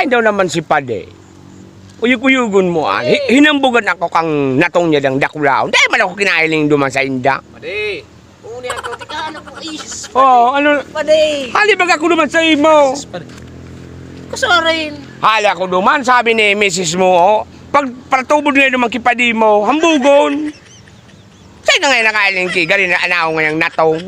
Ay daw naman si Pade. Uyug-uyugon mo Hinambugan ako kang natong niya ng dakulaon. Dahil man ako kinailing duman sa inda. Pade. Uni ako. Tikahan ako. Is. Ano? Pade. Hali bag ako duman sa imo. Pade. Kusarin. Hali ako duman, sabi ni Mrs. mo, pag patubod ngayon duman kipadi mo, hambugon. Sa'yo na ngayon nakailing ki, galing na anaw ngayong natong.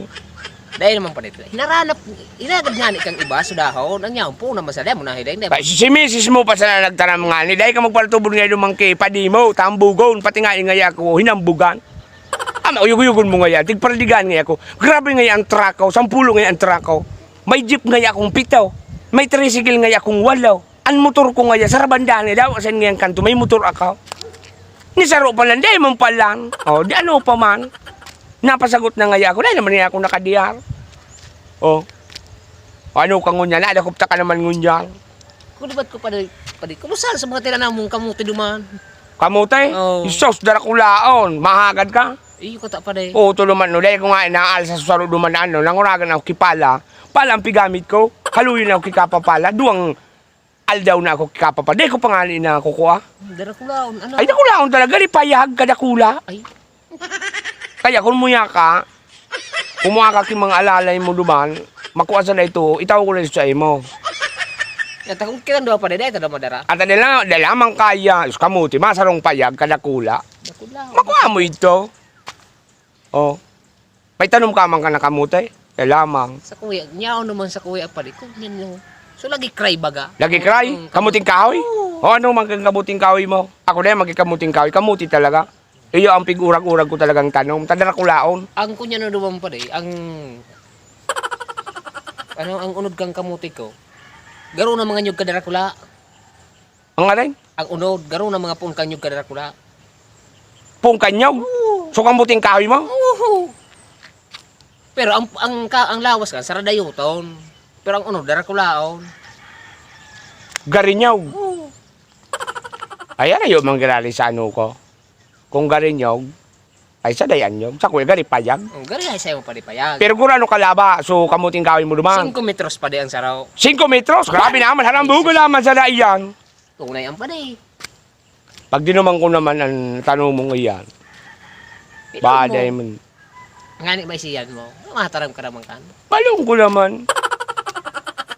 Dahil naman pade. Hinaranap. Hinagad nga ni kang iba. Sudahon. Ang yaw po naman sa demo na hiday. Si Mrs. mo pa sa nagtanam nga ni, dahil ka magpatubod ngayon duman kipadi mo, tambugon, pati nga ngaya ko, hinambugan. Uyug-uyugon mo ngaya, tigparadigan ngaya ko. Grabe ngaya ang trako, 10 ngaya ang trako. May jeep ngaya akong 7. May tricycle ngaya akong 8. Ang motor ko ngaya, sa rabandaan daw, asan ngayang kanto, may motor ako. Nisaro pa lang, dahil mong palang. Di ano pa man. Napasagot na ngaya ako, dahil naman niya ako nakadiyar. Ano ka ngunyan, nadakupta ka naman ngunyan. Kulibat ko pade. Kumusal sa mga tira mong kamuti duman. Kamuti? Isos, darakulaon, mahagad ka. Iyo ko ta pade. Tuluman no, dahil ko nga inaal sa susaro duman nanguragan ako kipala. Pala ang pigamit ko, haluyin ako kikapapala, duwang aldaw na ako kikapapala. Dahil ko pangalan na kukuha. Darakulaon, ano? Ay, dakulaon talaga, di payag ka dakula. Ay. Kaya kung muya ka, kumuha ka ki mga alalay mo duman, makuha sa na ito, itaw ko lang sa imo. Yata kung kiran doon pade, dahil ito madara. At dala mang kaya, kamuti, masarong payag, kadakula. Darakulaon. Makuha mo ito. May tanong ka man ka na kamuti, lamang. Sa kuya, nyaw naman sa kuya pade. Kung yan yung... So lagi cry baga. Lagi cry? Kamuting kahoy? Ano mang kamuting kahoy mo? Ako na yung magkikamuting kahoy, kamuti talaga. Iyo ang pig-urag-urag ko talagang tanong, tadarakulaon. Ang kunya na naman pade, ang... ang unod kang kamuti ko. Garo na mga nyug kadarakula. Ang alay? Ang unod, garo na mga pun kang nyug kadarakula. Pung kanyaw? So kamuting kahoy mo? Pero ang lawas ka, saradayuton. Pero ang unod, darakulaon. Garinyaw. Ayan ayo mang girali sa ano ko. Kung garinyaw, ay sa dayan yun. Sa kuya gari payag. Gari ay sa'yo pa di payag. Pero kung ano kalaba, so kamuting kahoy mo duman. 5 metros pa di ang saraw. 5 metros? Grabe naman, harambugo naman sa dayan. Tunay ang pa di. Pag dinuman ko naman ang tanong mong iyan, baday mo. Ngani ba siyan mo? Mataram ka naman kan. Palong ko naman.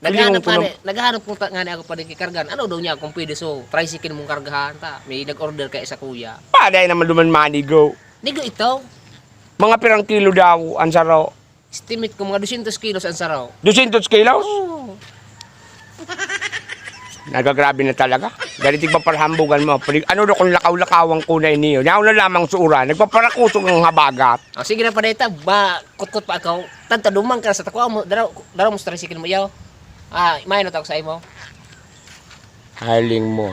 Naghahanap ko ngani ako pa din kikargan. Ano daw niya kung pwede so tricycle mong kargahan ta. May nag-order kay sa kuya. Baday naman duman manigo. Nigo ito. Mga pirang kilo daw ang saraw. Estimate ko mga 200 kilos ang saraw. 200 kilos? Oh. Nagagrabe na talaga. Galitig pa parhambugan mo. Ano daw kung lakaw-lakawang kunay niyo? Yaw na lamang suura. Nagpaparakusog ng habagat. Sige na pa dito. Kutkot pa ako. Tanta dumang ka sa takwa mo. Daraw mo sa tricycle mo yaw. May na ako sa imo. Haling mo.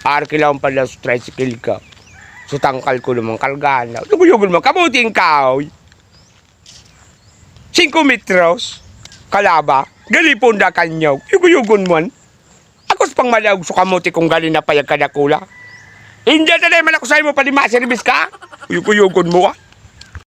Arkilaw pala sa tricycle ka. So tangkal ko naman kargana. Tuguyugol mo. Kamuting kahoy. 5 metros. Kalaba. Galipon da kanyaw. Yuguyugon mo. Ako sa pang malaog sa kamuti kung galing na payag kadakula. Hindi na naman ako sa'yo mo pa di maservice ka. Yuguyugon mo.